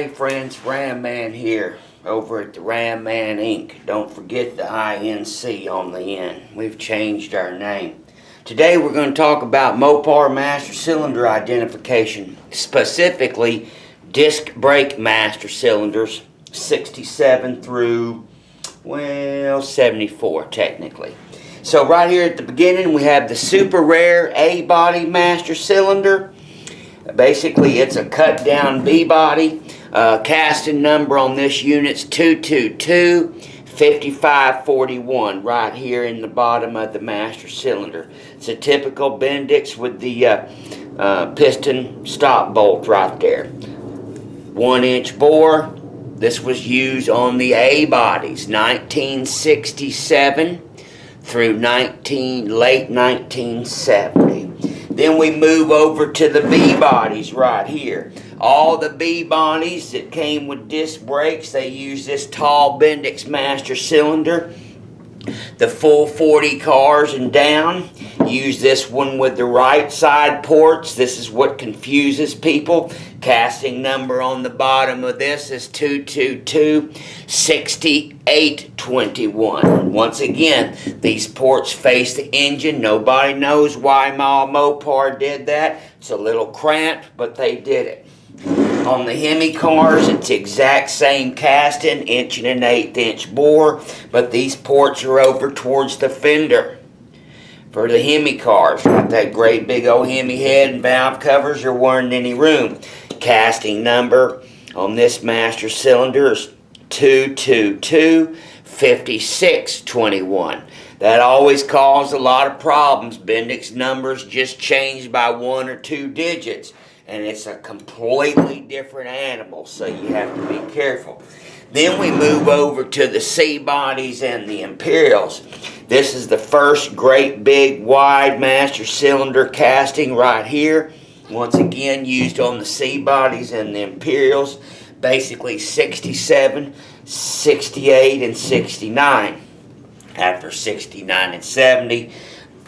Hey friends, Ram Man here over at the Ram Man Inc. Don't forget the INC on the end. We've changed our name. Today we're going to talk about Mopar master cylinder identification, specifically disc brake master cylinders 67 through, well, 74 technically. So right here at the beginning we have the super rare A body master cylinder. Basically it's a cut down B body. Casting number on this unit's 222-5541 right here in the bottom of the master cylinder. It's a typical Bendix with the piston stop bolt right there. 1-inch bore. This was used on the A bodies 1967 through late 1970. Then we move over to the B bodies right here. All the B bodies that came with disc brakes, they use this tall Bendix master cylinder. The full 40 cars and down use this one with the right side ports. This is what confuses people. Casting number on the bottom of this is 222-6821. Once again, these ports face the engine. Nobody knows why Mopar did that. It's a little cramped, but they did it. On the Hemi cars, it's the exact same casting, 1.1/8" bore, but these ports are over towards the fender. For the Hemi cars, got that great big old Hemi head and valve covers, there weren't any room. Casting number on this master cylinder is 222-5621. That always caused a lot of problems. Bendix numbers just changed by 1 or 2 digits. And it's a completely different animal, so you have to be careful. Then we move over to the C bodies and the Imperials. This is the first great big wide master cylinder casting right here. Once again used on the C bodies and the Imperials. Basically 67, 68, and 69. After 69 and 70,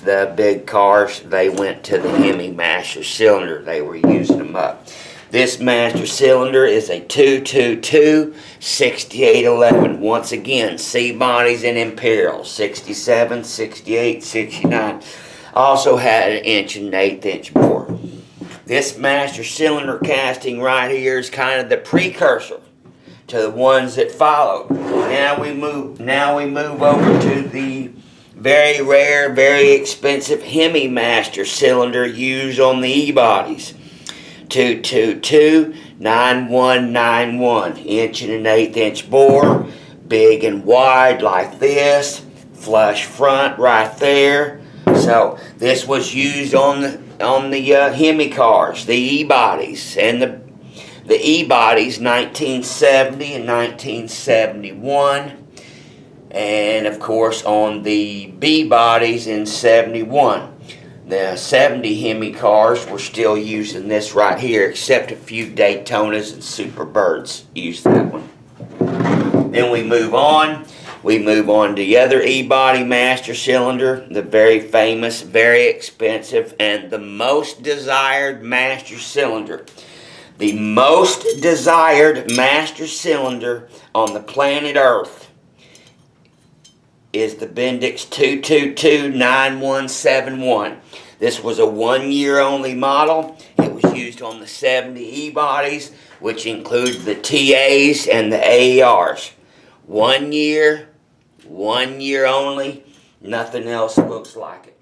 the big cars, they went to the Hemi master cylinder. They were using them up. This master cylinder is a 222-6811. Once again, C bodies and Imperial, 67, 68, 69. Also had an 1.1/8" bore. This master cylinder casting right here is kind of the precursor to the ones that followed. Now we move over to the very rare, very expensive Hemi master cylinder used on the E-bodies. 222-9191. 1.1/8" bore. Big and wide like this. Flush front right there. So this was used on the Hemi cars, the E-bodies, and the E-bodies 1970 and 1971. And of course on the B bodies in 71. The 70 Hemi cars were still using this right here, except a few Daytonas and Superbirds used that one. Then we move on. We move on to the other E-body master cylinder, the very famous, very expensive, and the most desired master cylinder. The most desired master cylinder on the planet Earth is the Bendix 222-9171. This was a 1-year only model. It was used on the 70 E-bodies, which include the TAs and the ARs. 1 year only, nothing else looks like it.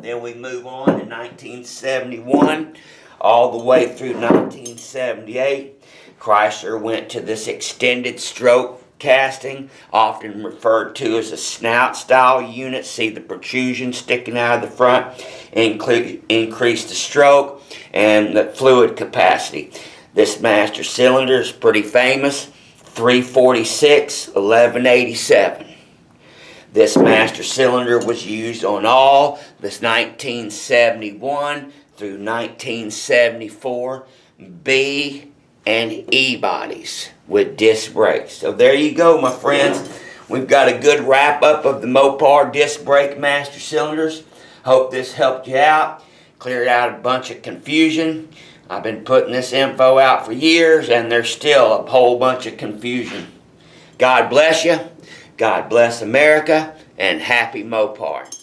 Then we move on to 1971, all the way through 1978. Chrysler went to this extended stroke casting, often referred to as a snout style unit. See the protrusion sticking out of the front, increase the stroke and the fluid capacity. This master cylinder is pretty famous, 346-1187. This master cylinder was used on all this 1971 through 1974 B and E bodies with disc brakes. So there you go, my friends. We've got a good wrap up of the Mopar disc brake master cylinders. Hope this helped you out, cleared out a bunch of confusion. I've been putting this info out for years, and there's still a whole bunch of confusion. God bless you. God bless America, and happy Mopar.